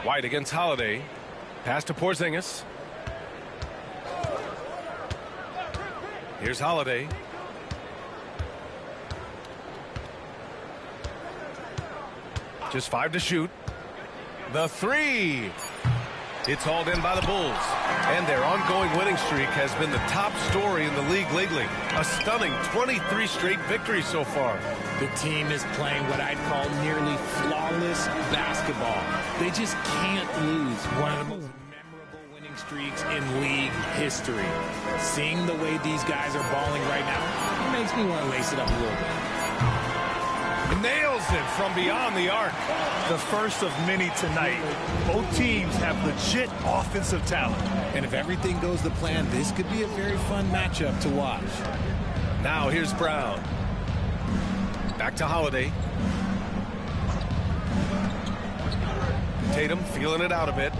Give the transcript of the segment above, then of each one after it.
White against Holiday. Pass to Porzingis. Here's Holiday. Just 5 to shoot. The three. It's hauled in by the Bulls. And their ongoing winning streak has been the top story in the league lately. A stunning 23 straight victories so far. The team is playing what I'd call nearly flawless basketball. They just can't lose. One of the most memorable winning streaks in league history. Seeing the way these guys are balling right now, it makes me want to lace it up a little bit. Nails it from beyond the arc. The first of many tonight. Both teams have legit offensive talent. And if everything goes to plan, this could be a very fun matchup to watch. Now here's Brown. Back to Holiday. Tatum feeling it out a bit.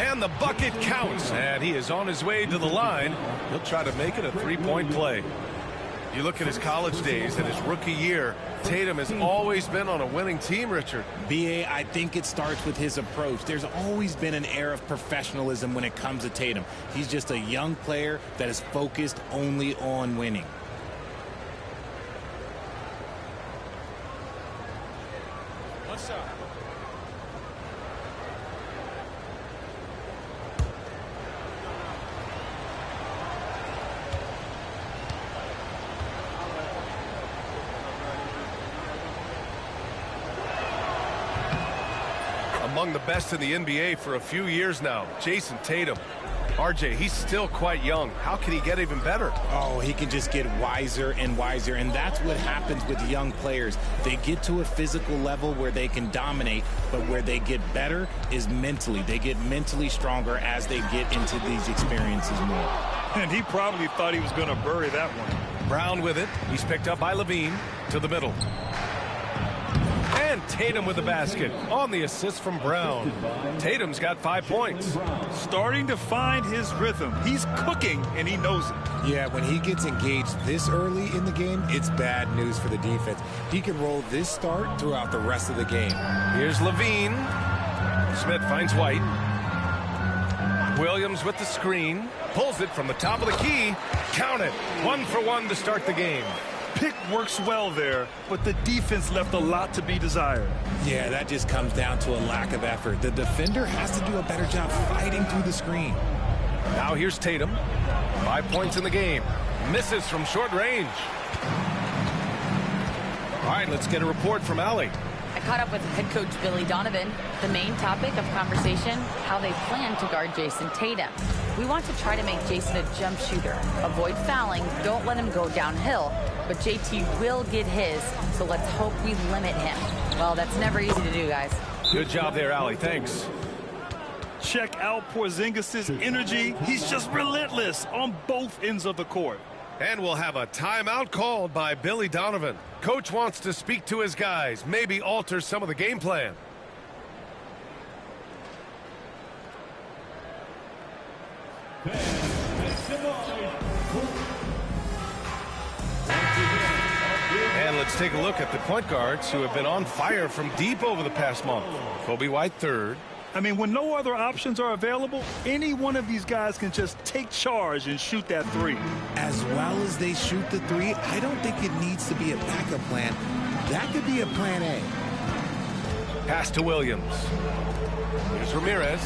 And the bucket counts. And he is on his way to the line. He'll try to make it a three-point play. You look at his college days and his rookie year, Tatum has always been on a winning team, Richard. B.A., I think it starts with his approach. There's always been an air of professionalism when it comes to Tatum. He's just a young player that is focused only on winning. What's up? Among the best in the NBA for a few years now, Jason Tatum. RJ, he's still quite young. How can he get even better? Oh, he can just get wiser and wiser, and that's what happens with young players. They get to a physical level where they can dominate, but where they get better is mentally. They get mentally stronger as they get into these experiences more. And he probably thought he was going to bury that one. Brown with it. He's picked up by Levine to the middle. And Tatum with the basket on the assist from Brown. Tatum's got 5 points. Starting to find his rhythm. He's cooking, and he knows it. Yeah, when he gets engaged this early in the game, it's bad news for the defense. He can roll this start throughout the rest of the game. Here's Levine. Smith finds White. Williams with the screen. Pulls it from the top of the key. Count it. 1 for 1 to start the game. Pick works well there, but the defense left a lot to be desired. Yeah, that just comes down to a lack of effort. The defender has to do a better job fighting through the screen. Now here's Tatum. 5 points in the game. Misses from short range. All right, let's get a report from Allie. I caught up with head coach Billy Donovan. The main topic of conversation, how they plan to guard Jason Tatum. We want to try to make Jason a jump shooter. Avoid fouling, don't let him go downhill. But JT will get his, so let's hope we limit him. Well, that's never easy to do, guys. Good job there, Allie. Thanks. Check out Porzingis' energy. He's just relentless on both ends of the court. And we'll have a timeout called by Billy Donovan. Coach wants to speak to his guys, maybe alter some of the game plan. And let's take a look at the point guards who have been on fire from deep over the past month. Kobe White third. I mean, when no other options are available, any one of these guys can just take charge and shoot that three. As well as they shoot the three, I don't think it needs to be a backup plan. That could be a plan A. Pass to Williams. Here's Ramirez.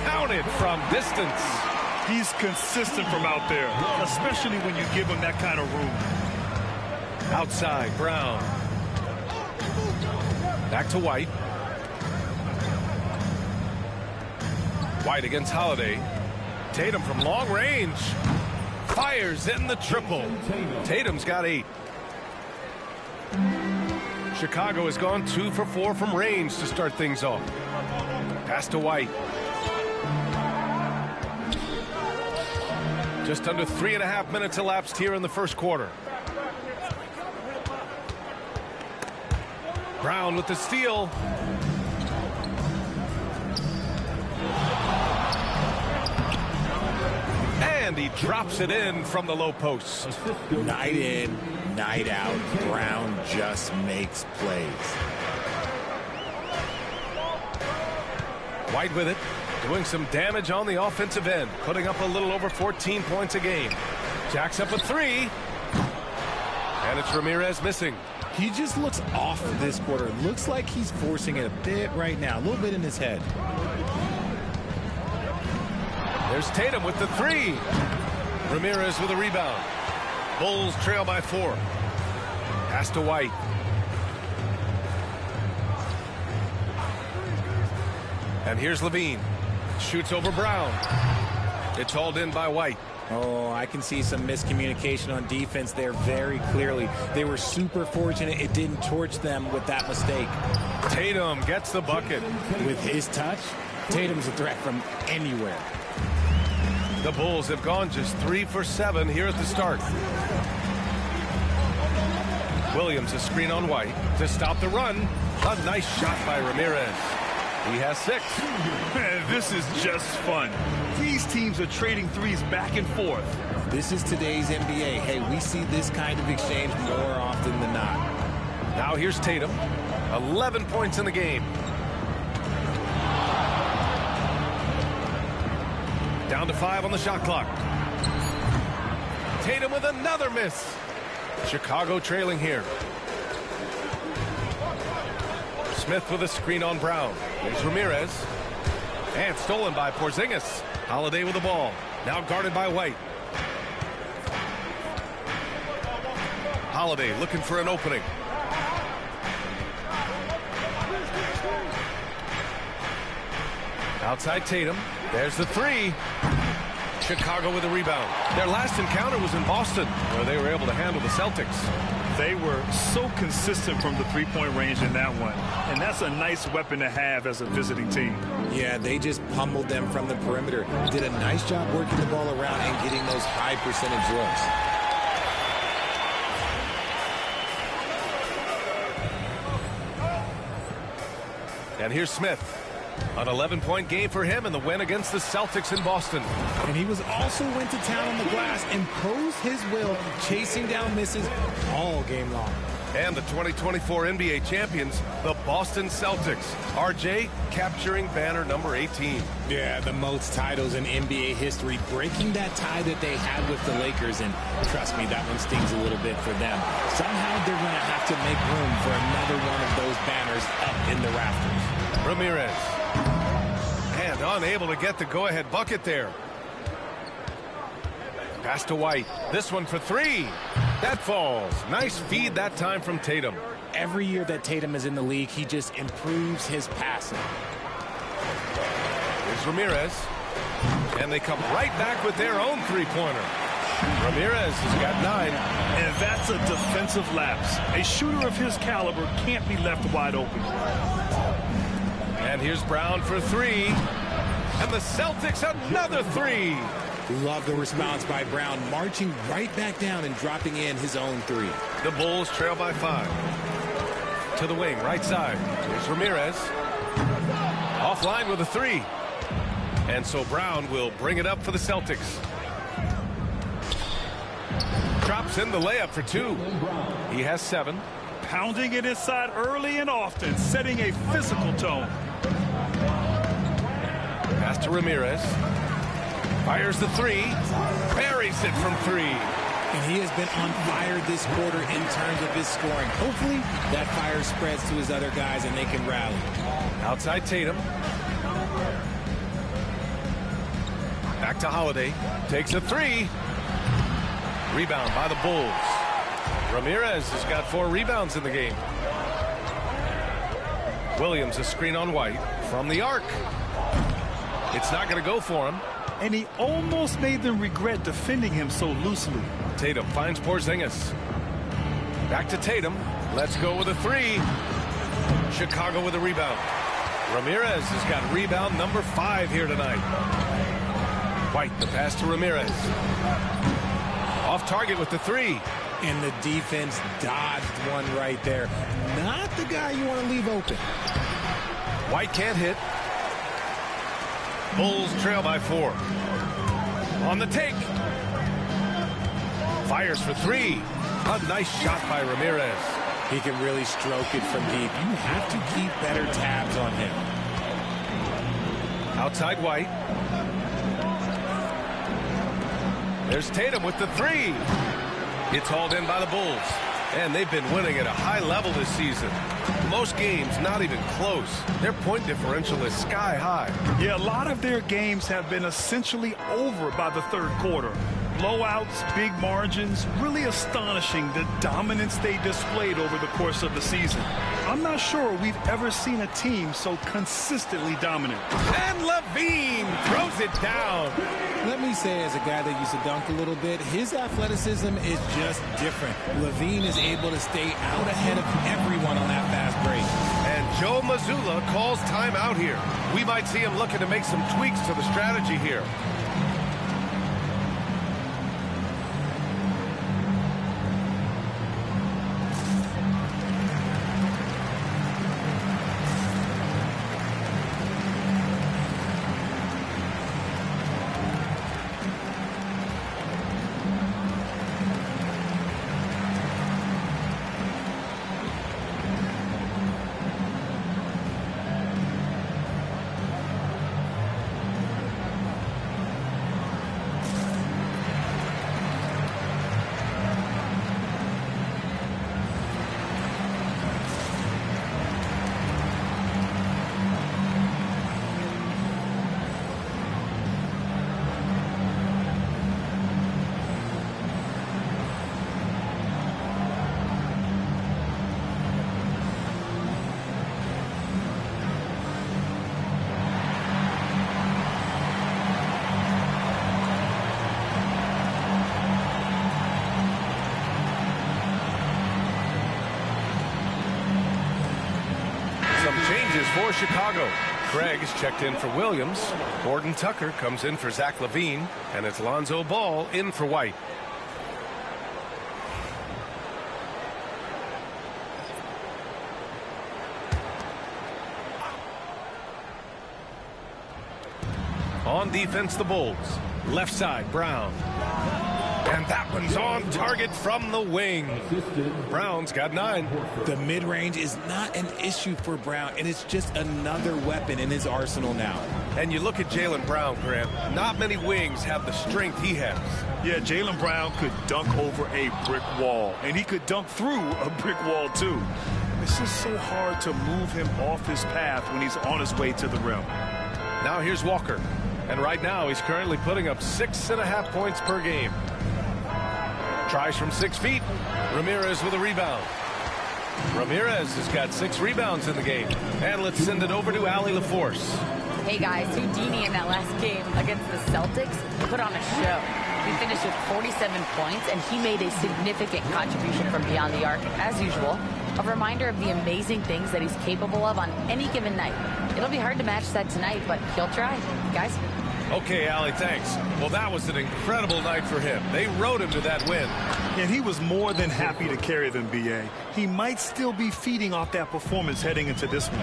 Counted from distance. He's consistent from out there, especially when you give him that kind of room. Outside, Brown. Back to White. White against Holiday. Tatum from long range. Fires in the triple. Tatum's got 8. Chicago has gone 2 for 4 from range to start things off. Pass to White. Just under 3.5 minutes elapsed here in the first quarter. Brown with the steal. And he drops it in from the low post. Night in, night out, Brown just makes plays. White with it, doing some damage on the offensive end, putting up a little over 14 points a game. Jacks up a three, and it's Ramirez missing. He just looks off this quarter. It looks like he's forcing it a bit right now, a little bit in his head. There's Tatum with the three. Ramirez with a rebound. Bulls trail by 4. Pass to White. And here's Levine. Shoots over Brown. It's hauled in by White. Oh, I can see some miscommunication on defense there very clearly. They were super fortunate it didn't torch them with that mistake. Tatum gets the bucket. With his touch, Tatum's a threat from anywhere. The Bulls have gone just 3 for 7 here at the start. Williams, a screen on White to stop the run. A nice shot by Ramirez. He has 6. Man, this is just fun. These teams are trading threes back and forth. This is today's NBA. Hey, we see this kind of exchange more often than not. Now here's Tatum. 11 points in the game. Down to 5 on the shot clock. Tatum with another miss. Chicago trailing here. Smith with a screen on Brown. There's Ramirez. And stolen by Porzingis. Holiday with the ball. Now guarded by White. Holiday looking for an opening. Outside Tatum. There's the three. Chicago with a rebound. Their last encounter was in Boston, where they were able to handle the Celtics. They were so consistent from the three-point range in that one. And that's a nice weapon to have as a visiting team. Yeah, they just pummeled them from the perimeter. Did a nice job working the ball around and getting those high percentage looks. And here's Smith. An 11-point game for him in the win against the Celtics in Boston. And he was also went to town on the glass, imposed his will, chasing down misses all game long. And the 2024 NBA champions, the Boston Celtics. RJ capturing banner number 18. Yeah, the most titles in NBA history, breaking that tie that they had with the Lakers. And trust me, that one stings a little bit for them. Somehow they're going to have to make room for another one of those banners up in the rafters. Ramirez. And unable to get the go-ahead bucket there. Pass to White. This one for 3. That falls. Nice feed that time from Tatum. Every year that Tatum is in the league, he just improves his passing. Here's Ramirez. And they come right back with their own three-pointer. Ramirez has got 9. And that's a defensive lapse. A shooter of his caliber can't be left wide open. And here's Brown for 3. And the Celtics another 3. Love the response by Brown, marching right back down and dropping in his own 3. The Bulls trail by 5. To the wing, right side. Here's Ramirez. Offline with a 3. And so Brown will bring it up for the Celtics. Drops in the layup for 2. He has 7. Pounding it inside early and often, setting a physical tone. Pass to Ramirez. Fires the 3. Buries it from 3. And he has been on fire this quarter in terms of his scoring. Hopefully that fire spreads to his other guys and they can rally. Outside Tatum. Back to Holiday. Takes a 3. Rebound by the Bulls. Ramirez has got 4 rebounds in the game. Williams, a screen on White from the arc. It's not going to go for him. And he almost made them regret defending him so loosely. Tatum finds Porzingis. Back to Tatum. Let's go with a 3. Chicago with a rebound. Ramirez has got rebound number 5 here tonight. White, the pass to Ramirez. Off target with the 3. And the defense dodged one right there. Not the guy you want to leave open. White can't hit. Bulls trail by 4. On the take. Fires for three. A nice shot by Ramirez. He can really stroke it from deep. You have to keep better tabs on him. Outside White. There's Tatum with the three. It's hauled in by the Bulls. And they've been winning at a high level this season. Most games not even close. Their point differential is sky high. Yeah, a lot of their games have been essentially over by the third quarter. Blowouts, big margins, really astonishing the dominance they displayed over the course of the season. I'm not sure we've ever seen a team so consistently dominant. And LaVine throws it down. Let me say, as a guy that used to dunk a little bit, his athleticism is just different. LaVine is able to stay out ahead of everyone on that fast break. And Joe Mazzulla calls timeout here. We might see him looking to make some tweaks to the strategy here. Changes for Chicago. Craig is checked in for Williams. Gordon Tucker comes in for Zach LaVine. And it's Lonzo Ball in for White. On defense, the Bulls. Left side, Brown. And that one's on target from the wing. Brown's got 9. The mid-range is not an issue for Brown, and it's just another weapon in his arsenal now. And you look at Jaylen Brown, Grant. Not many wings have the strength he has. Yeah, Jaylen Brown could dunk over a brick wall, and he could dunk through a brick wall, too. It's just so hard to move him off his path when he's on his way to the rim. Now here's Walker. And right now he's currently putting up 6.5 points per game. Tries from 6 feet. Ramirez with a rebound. Ramirez has got 6 rebounds in the game. And let's send it over to Allie LaForce. Hey guys, Houdini in that last game against the Celtics put on a show. He finished with 47 points, and he made a significant contribution from beyond the arc, as usual. A reminder of the amazing things that he's capable of on any given night. It'll be hard to match that tonight, but he'll try. Guys? Okay, Allie, thanks. Well, that was an incredible night for him. They rode him to that win. And he was more than happy to carry them, B.A. He might still be feeding off that performance heading into this one.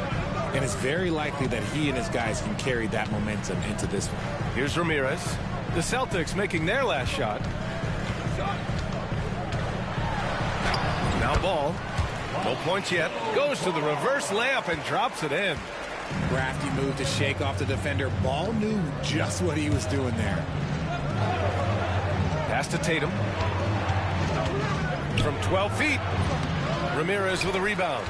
And it's very likely that he and his guys can carry that momentum into this one. Here's Ramirez. The Celtics making their last shot. Now Ball. No points yet. Goes to the reverse layup and drops it in. Crafty move to shake off the defender. Ball knew just what he was doing there. Pass to Tatum. From 12 feet. Ramirez with a rebound.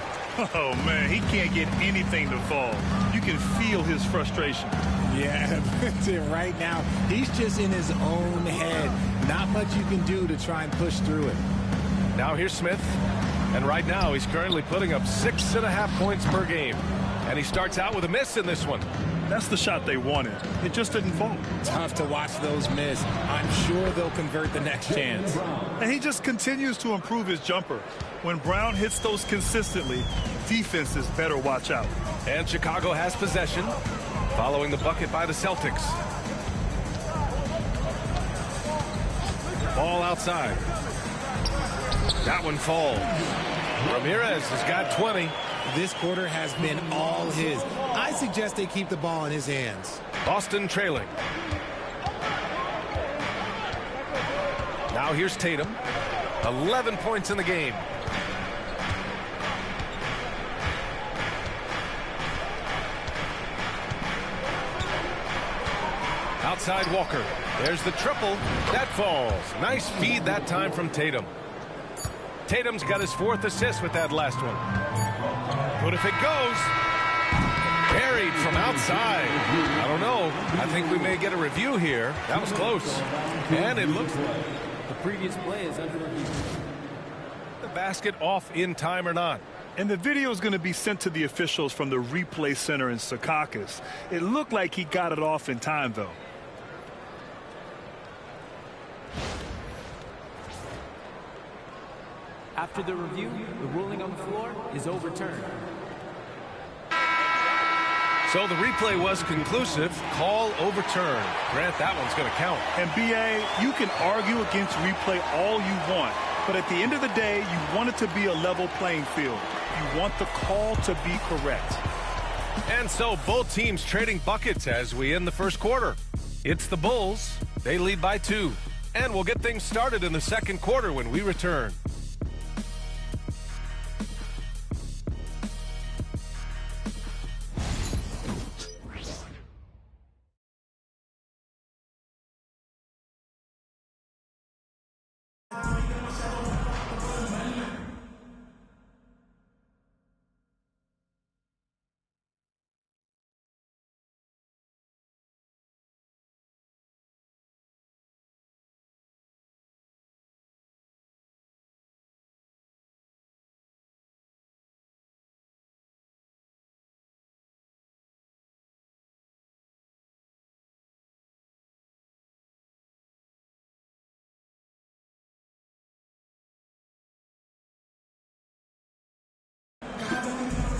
Oh, man, he can't get anything to fall. You can feel his frustration. Yeah, right now, he's just in his own head. Not much you can do to try and push through it. Now here's Smith. And right now, he's currently putting up 6.5 points per game. And he starts out with a miss in this one. That's the shot they wanted. It just didn't fall. Tough to watch those miss. I'm sure they'll convert the next chance. And he just continues to improve his jumper. When Brown hits those consistently, defenses better watch out. And Chicago has possession, following the bucket by the Celtics. Ball outside. That one falls. Ramirez has got 20. This quarter has been all his. I suggest they keep the ball in his hands. Boston trailing. Now here's Tatum. 11 points in the game. Outside Walker. There's the triple. That falls. Nice feed that time from Tatum. Tatum's got his 4th assist with that last one. But if it goes, buried from outside. I don't know. I think we may get a review here. That was close. And it looks like the previous play is under review. The basket off in time or not. And the video is going to be sent to the officials from the replay center in Secaucus. It looked like he got it off in time, though. After the review, the ruling on the floor is overturned. So the replay was conclusive. Call overturned. Grant, that one's going to count. And B.A., you can argue against replay all you want, but at the end of the day, you want it to be a level playing field. You want the call to be correct. And so both teams trading buckets as we end the first quarter. It's the Bulls. They lead by 2. And we'll get things started in the second quarter when we return.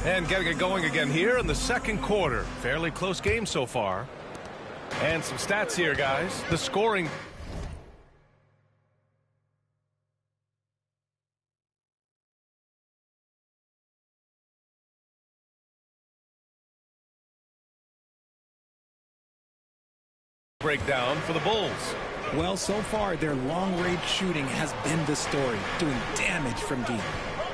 And getting it going again here in the second quarter. Fairly close game so far. And some stats here, guys. The scoring. Breakdown for the Bulls. Well, so far, their long-range shooting has been the story, doing damage from deep.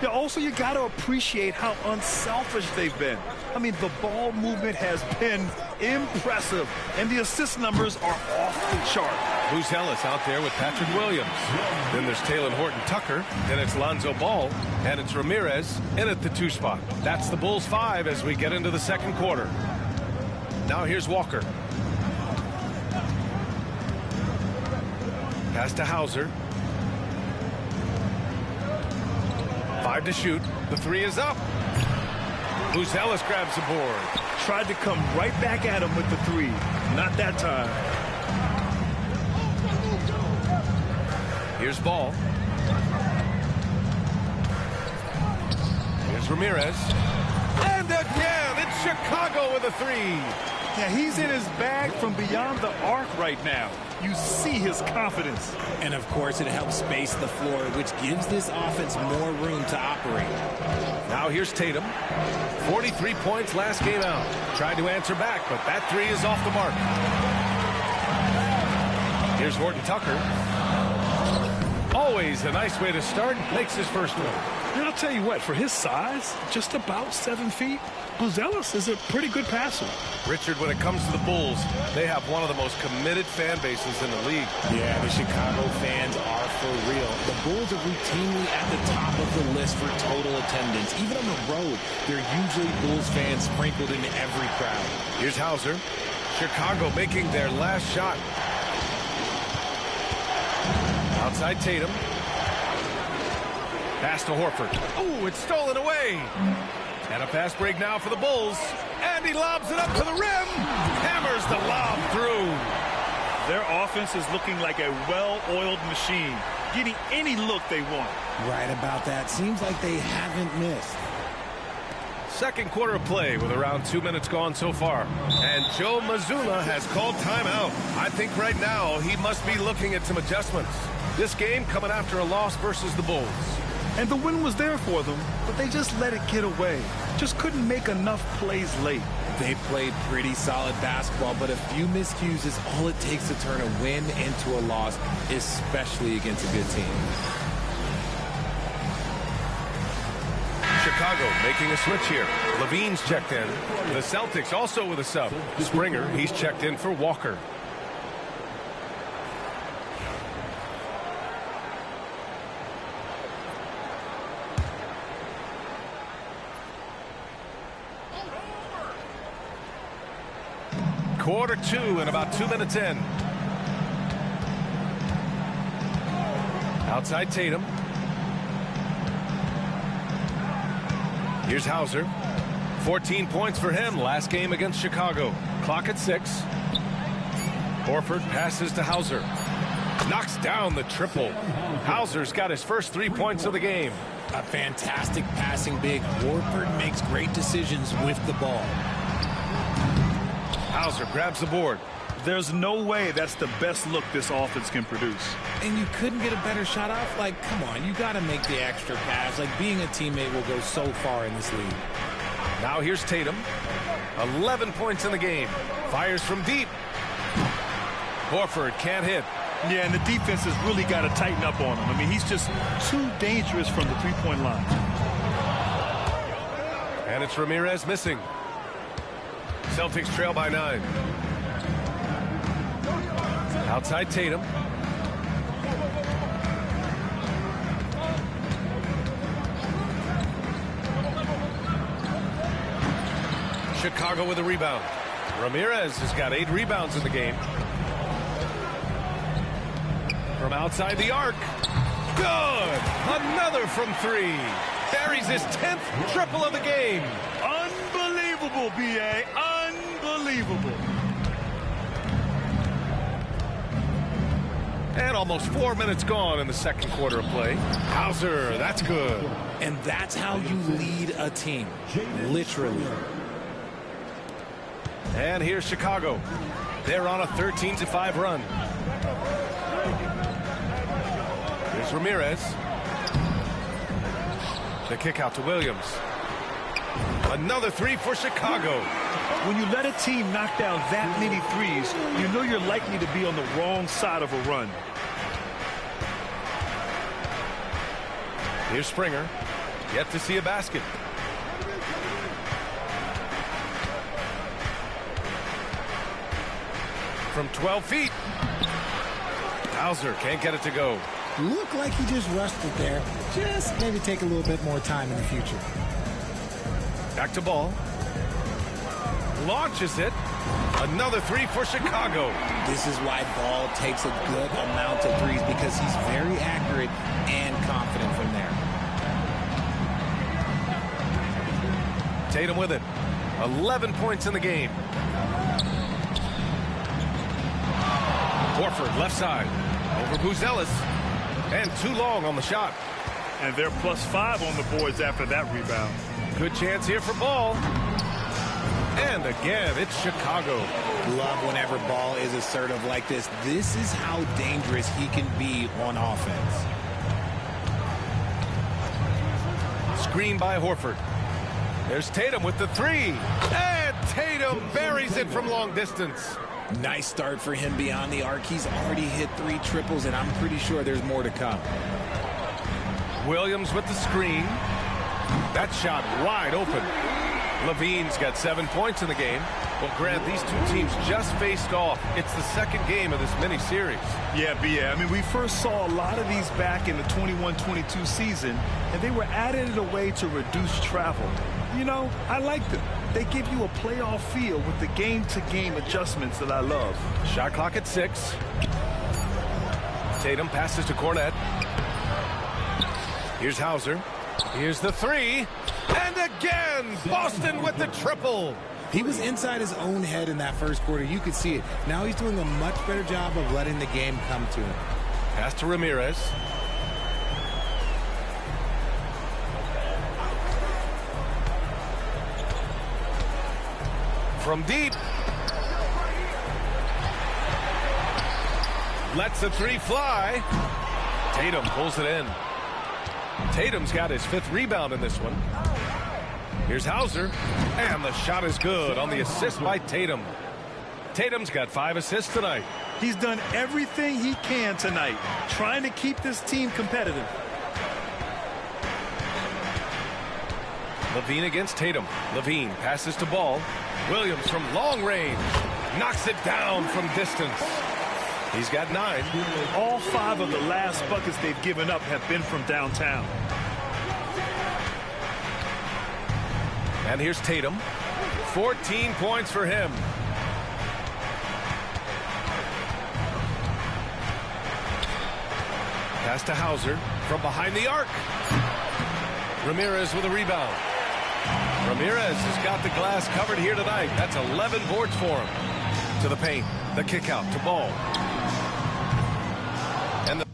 Yeah, also, you got to appreciate how unselfish they've been. I mean, the ball movement has been impressive, and the assist numbers are off the chart. Bruce Ellis out there with Patrick Williams. Then there's Talen Horton-Tucker. Then it's Lonzo Ball. And it's Ramirez in at the 2 spot. That's the Bulls 5 as we get into the second quarter. Now here's Walker. Pass to Hauser. 5 to shoot. The 3 is up. Bruce Ellis grabs the board. Tried to come right back at him with the 3. Not that time. Here's Ball. Here's Ramirez. And again, it's Chicago with a 3. Yeah, he's in his bag from beyond the arc right now. You see his confidence. And, of course, it helps space the floor, which gives this offense more room to operate. Now here's Tatum. 43 points last game out. Tried to answer back, but that 3 is off the mark. Here's Horton-Tucker. Always a nice way to start. Makes his first one. And I'll tell you what, for his size, just about 7 feet, Bruce Ellis is a pretty good passer. Richard, when it comes to the Bulls, they have one of the most committed fan bases in the league. Yeah, the Chicago fans are for real. The Bulls are routinely at the top of the list for total attendance. Even on the road, they're usually Bulls fans sprinkled into every crowd. Here's Hauser. Chicago making their last shot. Outside Tatum. Pass to Horford. Oh, it's stolen away. And a fast break now for the Bulls. And he lobs it up to the rim. Hammers the lob through. Their offense is looking like a well-oiled machine, getting any look they want. Right about that. Seems like they haven't missed. Second quarter of play with around 2 minutes gone so far. And Joe Mazzulla has called timeout. I think right now he must be looking at some adjustments. This game coming after a loss versus the Bulls. And the win was there for them, but they just let it get away. Just couldn't make enough plays late. They played pretty solid basketball, but a few miscues is all it takes to turn a win into a loss, especially against a good team. Chicago making a switch here. Levine's checked in. The Celtics also with a sub. Springer, he's checked in for Walker. Quarter 2 and about 2 minutes in. Outside Tatum. Here's Hauser. 14 points for him last game against Chicago. Clock at 6. Horford passes to Hauser. Knocks down the triple. Hauser's got his first 3 points of the game. A fantastic passing big. Horford makes great decisions with the ball. Hauser grabs the board. There's no way that's the best look this offense can produce. And you couldn't get a better shot off? Like, come on, you got to make the extra pass. Like, being a teammate will go so far in this league. Now here's Tatum. 11 points in the game. Fires from deep. Horford can't hit. Yeah, and the defense has really got to tighten up on him. I mean, he's just too dangerous from the three-point line. And it's Ramirez missing. Celtics trail by 9. Outside Tatum. Chicago with a rebound. Ramirez has got 8 rebounds in the game. From outside the arc. Good! Another from 3. Buries his 10th triple of the game. Unbelievable, B.A. Unbelievable. And almost 4 minutes gone in the second quarter of play. Hauser, that's good. And that's how you lead a team. Literally. And here's Chicago. They're on a 13-5 run. Here's Ramirez. The kick out to Williams. Another 3 for Chicago. When you let a team knock down that many threes, you know you're likely to be on the wrong side of a run. Here's Springer. Yet to see a basket. From 12 feet. Hauser can't get it to go. Looked like he just rushed it there. Just maybe take a little bit more time in the future. Back to Ball. Launches it. Another 3 for Chicago. This is why Ball takes a good amount of threes, because he's very accurate and confident from there. Tatum with it. 11 points in the game. Horford left side. Over Buzelis. And too long on the shot. And they're +5 on the boards after that rebound. Good chance here for Ball. And again, it's Chicago. Love whenever Ball is assertive like this. This is how dangerous he can be on offense. Screen by Horford. There's Tatum with the 3. And Tatum buries it from long distance. Nice start for him beyond the arc. He's already hit 3 triples, and I'm pretty sure there's more to come. Williams with the screen. That shot wide open. Levine's got 7 points in the game. Well, Grant, these two teams just faced off. It's the second game of this mini-series. Yeah, B.A. I mean, we first saw a lot of these back in the 21-22 season, and they were added in a way to reduce travel. You know, I like them. They give you a playoff feel with the game-to-game adjustments that I love. Shot clock at 6. Tatum passes to Cornette. Here's Hauser. Here's the 3. And again, Boston with the triple. He was inside his own head in that first quarter. You could see it. Now he's doing a much better job of letting the game come to him. Pass to Ramirez. From deep. Lets the 3 fly. Tatum pulls it in. Tatum's got his 5th rebound in this one. Here's Hauser, and the shot is good on the assist by Tatum. Tatum's got 5 assists tonight. He's done everything he can tonight, trying to keep this team competitive. LaVine against Tatum. LaVine passes to Ball. Williams from long range knocks it down from distance. He's got 9. All 5 of the last buckets they've given up have been from downtown. And here's Tatum. 14 points for him. Pass to Hauser from behind the arc. Ramirez with a rebound. Ramirez has got the glass covered here tonight. That's 11 boards for him. To the paint. The kick out to Ball. And the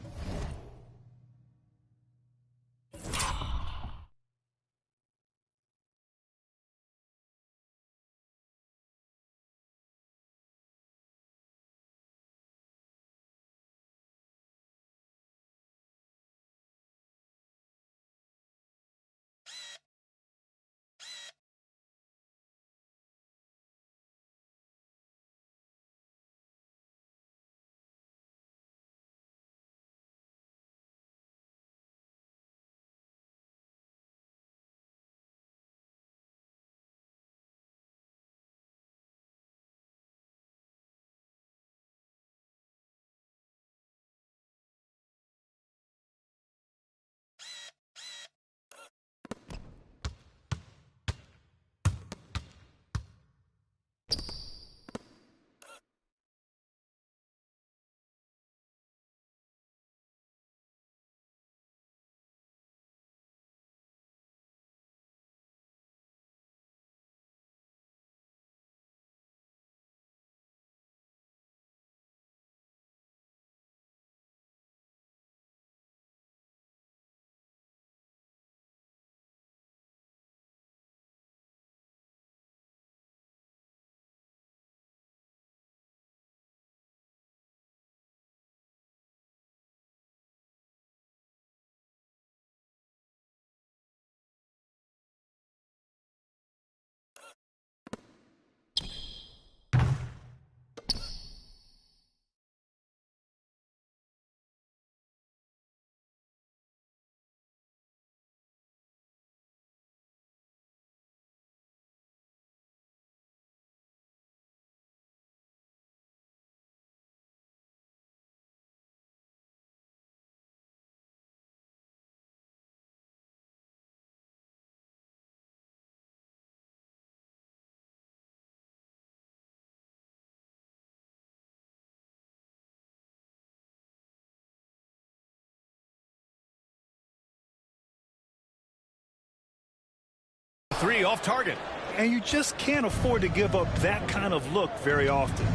three off target. And you just can't afford to give up that kind of look very often.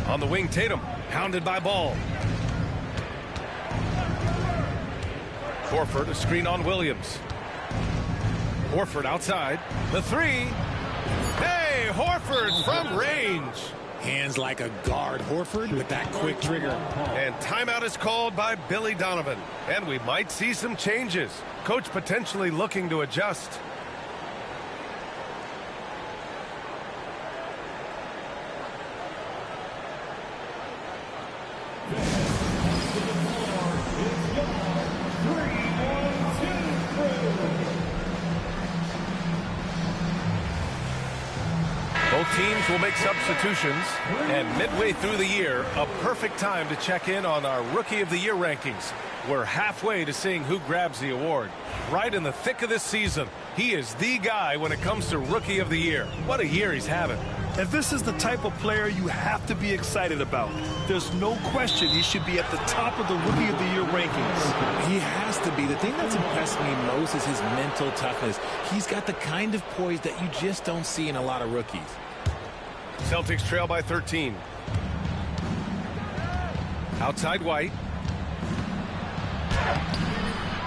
On the wing, Tatum, pounded by Ball. Horford, a screen on Williams. Horford outside. The 3. Hey, Horford from range. Hands like a guard. Horford with that quick trigger. And timeout is called by Billy Donovan. And we might see some changes. Coach potentially looking to adjust. Both teams will make substitutions, and midway through the year, a perfect time to check in on our Rookie of the Year rankings. We're halfway to seeing who grabs the award. Right in the thick of this season, he is the guy when it comes to Rookie of the Year. What a year he's having. And this is the type of player you have to be excited about. There's no question he should be at the top of the Rookie of the Year rankings. He has to be. The thing that's impressed me most is his mental toughness. He's got the kind of poise that you just don't see in a lot of rookies. Celtics trail by 13. Outside White.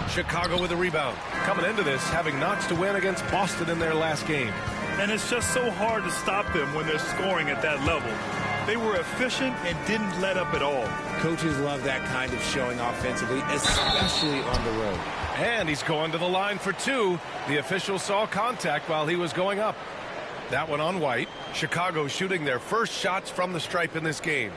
Chicago with a rebound. Coming into this, having notched a win against Boston in their last game. And it's just so hard to stop them when they're scoring at that level. They were efficient and didn't let up at all. Coaches love that kind of showing offensively, especially on the road. And he's going to the line for two. The official saw contact while he was going up. That one on White. Chicago shooting their first shots from the stripe in this game.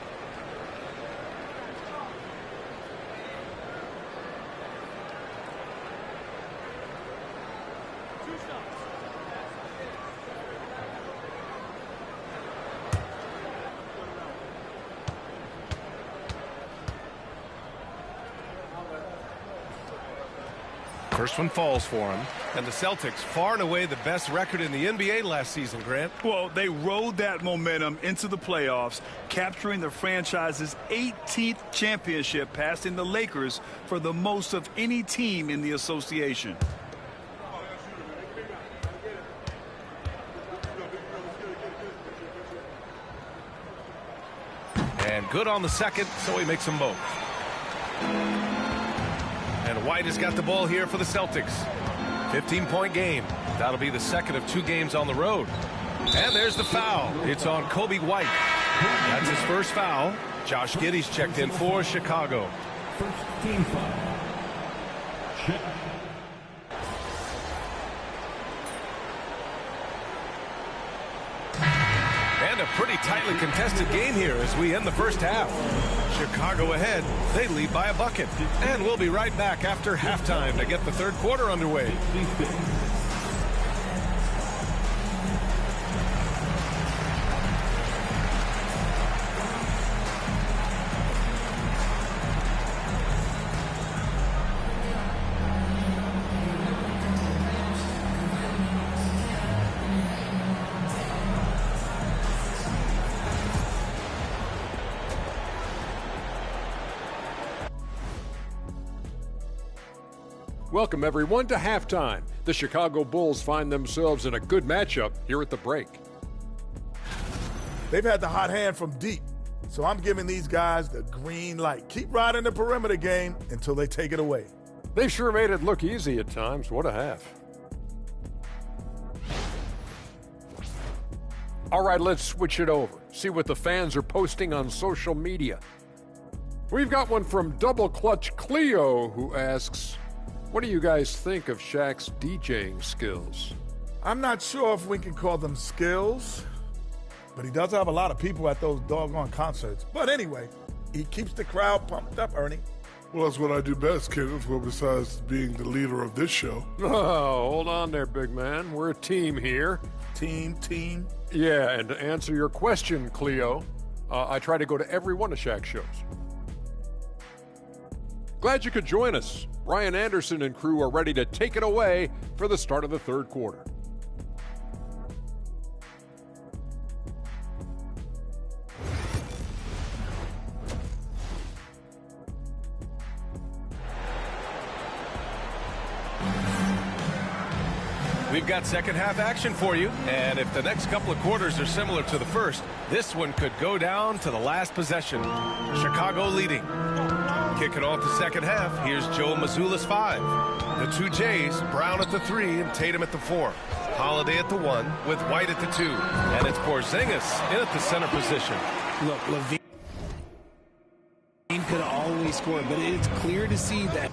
First one falls for him. And the Celtics, far and away the best record in the NBA last season, Grant. Well, they rode that momentum into the playoffs, capturing the franchise's 18th championship, passing the Lakers for the most of any team in the association. And good on the second, so he makes them both. And White has got the ball here for the Celtics. 15-point game. That'll be the second of 2 games on the road. And there's the foul. It's on Coby White. That's his first foul. Josh Giddey's checked in for Chicago. First team foul. Check. And a pretty tightly contested game here as we end the first half. Chicago ahead. They lead by a bucket. And we'll be right back after halftime to get the third quarter underway. Welcome, everyone, to halftime. The Chicago Bulls find themselves in a good matchup here at the break. They've had the hot hand from deep, so I'm giving these guys the green light. Keep riding the perimeter game until they take it away. They sure made it look easy at times. What a half. All right, let's switch it over. See what the fans are posting on social media. We've got one from Double Clutch Cleo who asks, what do you guys think of Shaq's DJing skills? I'm not sure if we can call them skills, but he does have a lot of people at those doggone concerts. But anyway, he keeps the crowd pumped up, Ernie. Well, that's what I do best, Kenneth, well, besides being the leader of this show. Oh, hold on there, big man. We're a team here. Team. Yeah, and to answer your question, Cleo, I try to go to every one of Shaq's shows. Glad you could join us. Ryan Anderson and crew are ready to take it away for the start of the third quarter. We've got second half action for you, and if the next couple of quarters are similar to the first, this one could go down to the last possession. Chicago leading. Kicking off the second half, here's Joe Mazzulla's 5. The 2 Jays, Brown at the 3 and Tatum at the 4. Holiday at the 1 with White at the 2. And it's Porzingis in at the center position. Look, LaVine could always score, but it's clear to see that